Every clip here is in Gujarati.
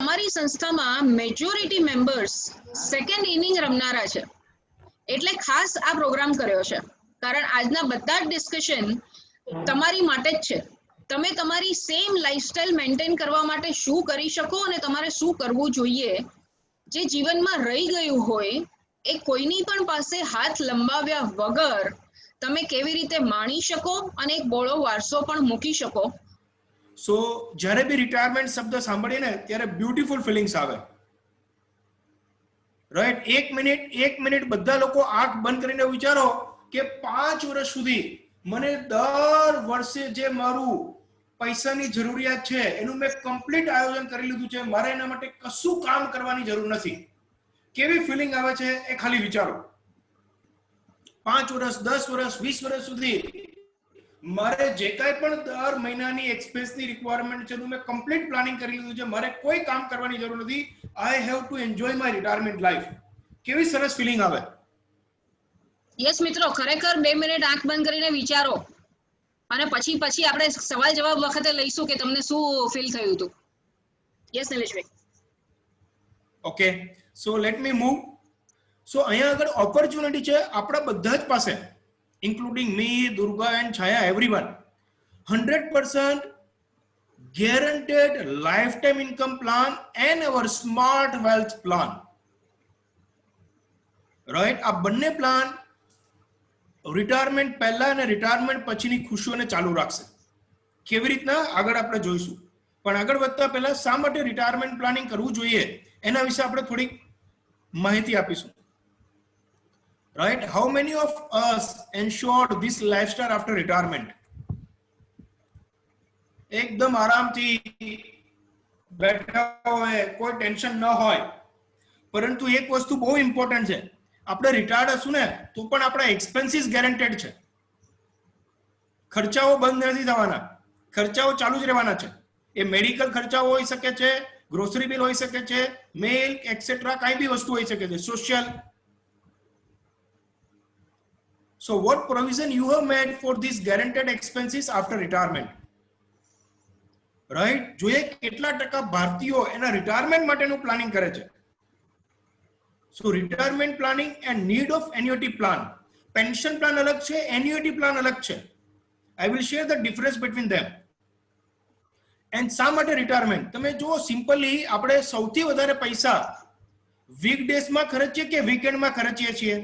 તમારી સંસ્થામાં મેજોરિટી મેમ્બર્સ સેકન્ડ ઇનિંગ રમનારા છે, એટલે ખાસ આ પ્રોગ્રામ કર્યો છે. કારણ આજના બધા જ ડિસ્કશન તમારી માટે જ છે. તમે તમારી સેમ લાઈફસ્ટાઈલ મેન્ટેન કરવા માટે શું કરી શકો અને તમારે શું કરવું જોઈએ, જે જીવનમાં રહી ગયું હોય એ કોઈની પણ પાસે હાથ લંબાવ્યા વગર તમે કેવી રીતે માણી શકો અને એક બોળો વારસો પણ મૂકી શકો. સો જ્યારે બી રિટાયરમેન્ટ શબ્દ સાંભળીએ ને ત્યારે બ્યુટીફુલ ફિલિંગ્સ આવે, રાઈટ? એક મિનિટ બધા લોકો આંખ બંધ કરીને વિચારો કે 5 વર્ષ સુધી મને દર વર્ષે જે મારું પૈસાની જરૂરિયાત છે એનું મેં કમ્પ્લીટ આયોજન કરી લીધું છે, મારે એના માટે કશું કામ કરવાની જરૂર નથી. કેવી ફિલિંગ આવે છે એ ખાલી વિચારો. 5 વર્ષ, 10 વર્ષ, 20 વર્ષ સુધી મારે જે કાંઈ પણ દર મહિનાની એક્સપેન્સની રિક્વાયરમેન્ટ છે એનું મેં કમ્પ્લીટ પ્લાનિંગ કરી લીધું છે, મારે કોઈ કામ કરવાની જરૂર નથી. I have to enjoy my retirement life. કેવી સરસ ફિલિંગ આવે. યસ મિત્રો, ખરેખર 2 મિનિટ આંખ બંધ કરીને વિચારો અને પછી આપણે સવાલ જવાબ વખતે લઈશું કે તમને શું ફીલ થયું હતું. Yes Nileshbhai. Okay, so let me move. So અહીંયા આગળ ઓપોર્ચ્યુનિટી છે આપણા બધા જ પાસે, including me, Durga and Chhaya, everyone. 100% guaranteed lifetime income plan and our smart wealth plan. Right? આ બંને પ્લાન રિટાયરમેન્ટ પહેલા અને રિટાયરમેન્ટ પછીની ખુશીઓને ચાલુ રાખશે. કેવી રીતના આગળ આપણે જોઈશું, પણ આગળ વધતા પહેલા શા માટે રિટાયરમેન્ટ પ્લાનિંગ કરવું જોઈએ એના વિશે આપણે થોડીક માહિતી આપીશું. Right? How many of us એન્શ્યોર્ડ this lifestyle after retirement? એકદમ આરામથી બેઠા હોય, કોઈ ટેન્શન ન હોય. પરંતુ એક વસ્તુ બહુ ઇમ્પોર્ટન્ટ છે, આપણે રિટાયર્ડ હશું ને તો પણ આપણા એક્સપેન્સીસ ગેરંટેડ છે. ખર્ચાઓ બંધ નથી થવાના, ખર્ચાઓ ચાલુ જ રહેવાના છે. એ મેડિકલ ખર્ચાઓ હોઈ શકે છે, ગ્રોસરી બિલ હોઈ શકે છે, મેલ એક્સેટ્રા કાંઈ બી વસ્તુ હોઈ શકે છે, social. So what provision you have made for these guaranteed expenses after retirement? Right? જોઈએ કેટલા ટકા ભારતીયો એના રિટાયરમેન્ટ માટેનું પ્લાનિંગ કરે છે. So retirement planning and need of annuity plan. Pension plan અલગ છે, એન્યુટી પ્લાન અલગ છે. I will share the difference between them. And શા માટે રિટાયરમેન્ટ? તમે જુઓ, સિમ્પલી આપણે સૌથી વધારે પૈસા વીકડેઝમાં ખર્ચીએ કે વીકેન્ડમાં ખર્ચીએ છીએ?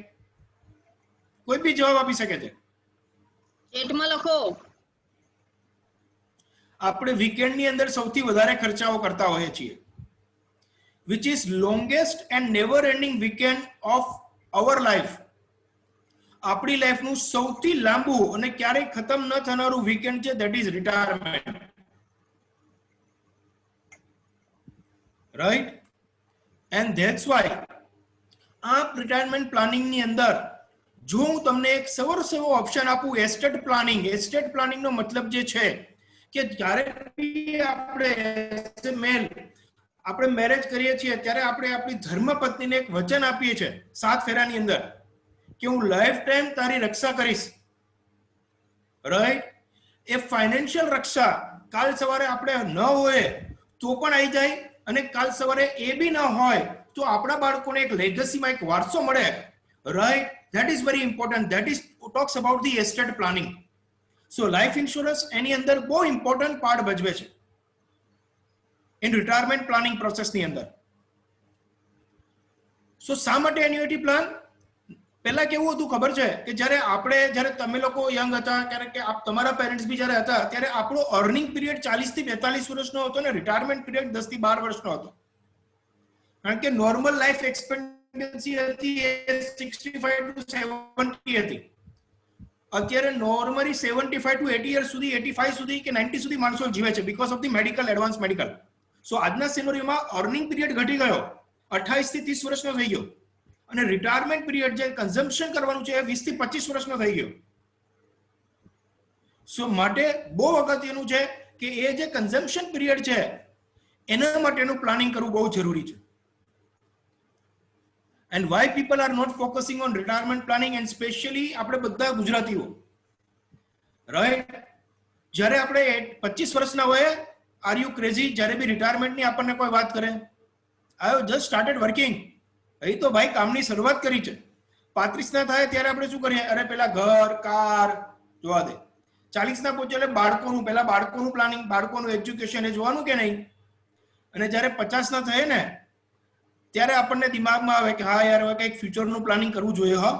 કોઈ બી જવાબ આપી શકે છે? ચેટમાં લખો. આપણે વીકેન્ડની અંદર સૌથી વધારે ખર્ચાઓ કરતા હોઈએ છીએ, which is longest and never ending weekend of our life. આપણી લાઈફનું સૌથી લાંબુ અને ક્યારેય ખતમ ન થનારું વીકેન્ડ છે, that is retirement. Right? And that's why આ રિટાયરમેન્ટ પ્લાનિંગ ની અંદર જો હું તમને એક સરસ એવો ઓપ્શન આપું, એસ્ટેટ પ્લાનિંગ. એસ્ટેટ પ્લાનિંગ નો મતલબ જે છે કે જ્યારે આપણે મેરેજ કરીએ છીએ ત્યારે આપણે આપણી ધર્મપત્નીને એક વચન આપીએ છીએ 7 ફેરાની અંદર કે હું લાઈફ ટાઈમ તારી રક્ષા કરીશ. રાઈટ? એ ફાઇનાન્શિયલ રક્ષા કાલ સવારે આપણે ન હોય તો પણ આવી જાય, અને કાલ સવારે એ બી ન હોય તો આપણા બાળકોને એક લેગસીમાં એક વારસો મળે. Right? That is very important. That is talks about the estate planning. So life insurance એની અંદર બહુ ઇમ્પોર્ટન્ટ પાર્ટ ભજવે છે ઇન રિટાયરમેન્ટ પ્લાનિંગ પ્રોસેસની અંદર. સો શા માટે એન્યુટી પ્લાન? પહેલા કેવું હતું ખબર છે કે જ્યારે તમે લોકો યંગ હતા, ત્યારે કે તમારા પેરેન્ટ્સ બી જ્યારે હતા ત્યારે આપણો અર્નિંગ પીરિયડ 40 થી 42 વર્ષનો હતો ને રિટાયરમેન્ટ પીરિયડ 10 થી 12 વર્ષનો હતો. કારણ કે નોર્મલ લાઈફ એક્સપેક્ટન્સી હતી એ 65 to 70 હતી. અત્યારે નોર્મલી 75 to 80 યર્સ સુધી, 85 સુધી કે 90 સુધી માણસો જીવે છે because of the medical, advance medical. So આજના સિનેરિયોમાં અર્નિંગ પીરિયડ ઘટી ગયો, 28 થી 30 વર્ષનો થઈ ગયો, અને રિટાયરમેન્ટ પીરિયડ જે કન્ઝમ્પશન કરવાનું છે એ 20 થી 25 વર્ષનો થઈ ગયો. સો માટે બહુ અગત્યનું છે કે એ જે કન્ઝમ્પશન પીરિયડ છે એના માટેનું પ્લાનિંગ કરવું બહુ જરૂરી છે. And why people are not focusing on retirement planning, and especially આપણે બધા ગુજરાતીઓ, રાઈટ? જ્યારે આપણે 25 વર્ષના હોય, આર યુ ક્રેઝી? જ્યારે બી રિટાયરમેન્ટની આપણને કોઈ વાત કરે I have just started working. અહીં તો ભાઈ કામની શરૂઆત કરી છે. 35 ના થાય ત્યારે આપણે શું કરીએ? અરે પેલા ઘર કાર જોવા દે. 40 ના પહોંચે એટલે બાળકોનું પ્લાનિંગ, બાળકોનું એજ્યુકેશન એ જોવાનું કે નહીં. અને જ્યારે 50 ના થાય ને ત્યારે આપણને દિમાગમાં આવે કે હા યાર હવે કંઈક ફ્યુચરનું પ્લાનિંગ કરવું જોઈએ. હા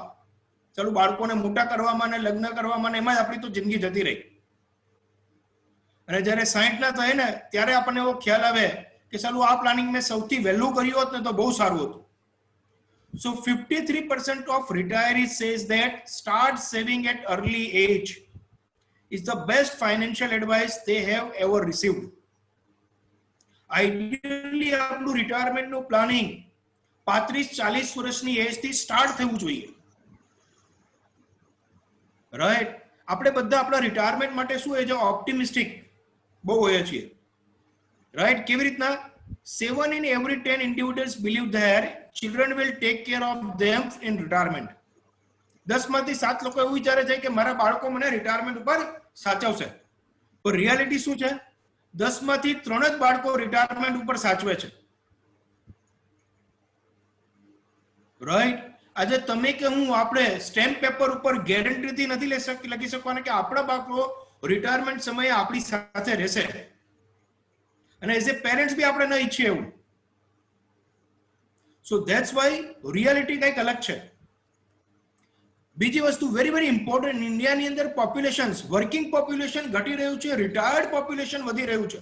ચાલો બાળકોને મોટા કરવામાં ને લગ્ન કરવામાં ને એમાં જ આપણી તો જિંદગી જતી રહી. અને જ્યારે 60 ના થાય ને ત્યારે આપણને એવો ખ્યાલ આવે કે ચાલો આ પ્લાનિંગ મેં સૌથી વહેલું કર્યું હોત ને તો બહુ સારું હતું. So 53% of retirees says that start saving at early age is the best financial advice they have ever received. Ideally આપણું રિટાયરમેન્ટ નું પ્લાનિંગ 35-40 વર્ષની એજ થી સ્ટાર્ટ થવું જોઈએ. રાઈટ? આપણે બધા આપણા રિટાયરમેન્ટ માટે શું એ જો ઓપ્ટિમિસ્ટિક બહુ હોઈએ છીએ. રાઈટ? કેવી રીતના? 7 in every 10 individuals believe their children will take care of them in retirement. 10 માંથી 7 લોકો એવું વિચારે છે કે મારા બાળકો મને રિટાયરમેન્ટ ઉપર સાચવશે. પણ રિયાલિટી શું છે? 10 માંથી 3 જ બાળકો રિટાયરમેન્ટ ઉપર સાચવે છે. રાઈટ? આજે તમે કે હું આપણે સ્ટેમ્પ પેપર ઉપર ગેરંટીથી નથી લખી શકવાના કે આપણા બાળકો રિટાયરમેન્ટ સમયે આપણી સાથે રહેશે. અને એઝ એ પેરેન્ટ્સ બી આપણે ન ઈચ્છીએ એવું. સો ધેટ્સ વાય રિયાલિટી કંઈક અલગ છે. બીજી વસ્તુ વેરી વેરી ઇમ્પોર્ટન્ટ, ઇન્ડિયાની અંદર પોપ્યુલેશન, વર્કિંગ પોપ્યુલેશન ઘટી રહ્યું છે, રિટાયર્ડ પોપ્યુલેશન વધી રહ્યું છે.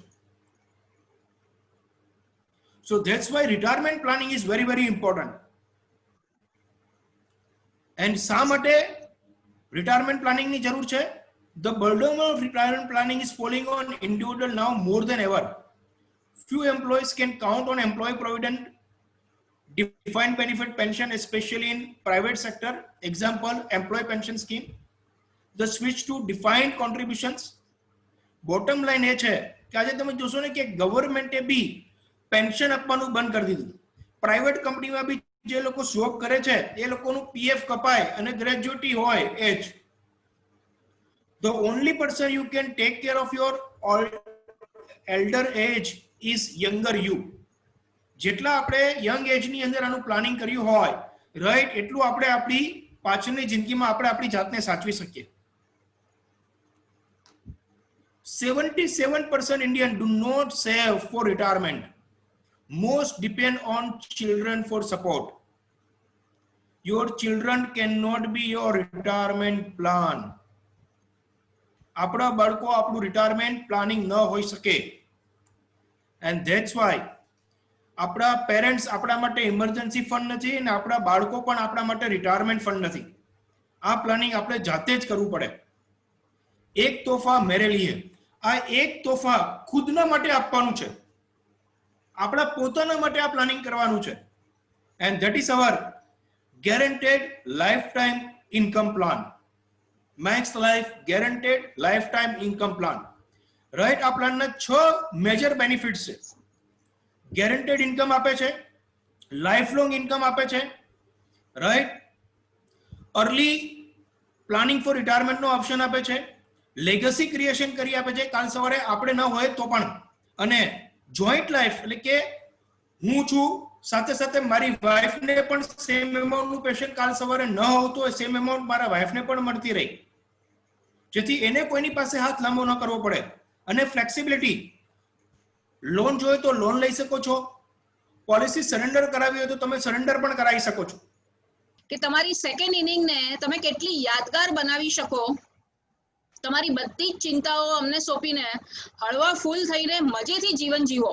સો that's why retirement planning is very very important. And શા માટે રિટાયરમેન્ટ પ્લાનિંગની જરૂર છે? The burden of retirement planning is falling on individual now more than ever. Few employees can count on employee provident defined benefit pension, especially in private sector. Example, employee pension scheme. The switch to defined contributions. Bottom line એ છે કે આજે તમે જોશો ને કે ગવર્મેન્ટે બી પેન્શન આપવાનું બંધ કરી દીધું. પ્રાઇવેટ કંપનીમાં બી જે લોકો જોબ કરે છે એ લોકોનું પીએફ કપાય અને ગ્રેજ્યુટી હોય એજ. The only person you can take care of your elder age is younger you. જેટલા આપણે યંગ એજની અંદર આનું પ્લાનિંગ કર્યું હોય, રાઈટ, એટલું આપણે આપણી પાછળની જિંદગીમાં આપણે આપણી જાતને સાચવી શકીએ. 77% Indians do not save for retirement. Most depend on children for support. Your children cannot be your retirement plan. આપણા બાળકો આપણું રિટાયરમેન્ટ પ્લાનિંગ ન હોઈ શકે. એન્ડ ધેટ્સ વાય આપણા પેરેન્ટ્સ આપણા માટે ઇમરજન્સી ફંડ નથી અને આપણા બાળકો પણ આપણા માટે રિટાયરમેન્ટ ફંડ નથી. આ પ્લાનિંગ આપણે જાતે જ કરવું પડે. એક તોહફા મેરે લીએ, આ એક તોહફા ખુદના માટે આપવાનું છે, આપણા પોતાના માટે આ પ્લાનિંગ કરવાનું છે. And that is our guaranteed lifetime income plan. Max Life guaranteed lifetime income plan. Right? આ પ્લાનના 6 મેજર બેનિફિટ્સ છે. ગેરંટેડ ઇન્કમ આપે છે, લાઈફ લોંગ ઇન્કમ આપે છે, right, early planning for retirement નો ઓપ્શન આપે છે, લેગસી ક્રિએશન કરી આપે છે કાલ સવારે આપણે ન હોય તો પણ, અને જોઈન્ટ લાઈફ એટલે કે હું છું સાથે સાથે મારી વાઈફને પણ સેમ એમાઉન્ટનું પેન્શન કાલ સવારે ન હોતું હોય સેમ એમાઉન્ટ મારા વાઈફને પણ મળતી રહી, જેથી એને કોઈની પાસે હાથ લાંબો ન કરવો પડે. અને ફ્લેક્સિબિલિટી, લોન જોઈએ તો લોન લઈ શકો છો, પોલિસી સરેન્ડર કરાવી હોય તો તમે સરેન્ડર પણ કરાવી શકો છો. કે તમારી સેકન્ડ ઇનિંગને તમે કેટલી યાદગાર બનાવી શકો, તમારી બધી જ ચિંતાઓ અમને સોંપીને હળવા ફૂલ થઈને મજેથી જીવન જીવો.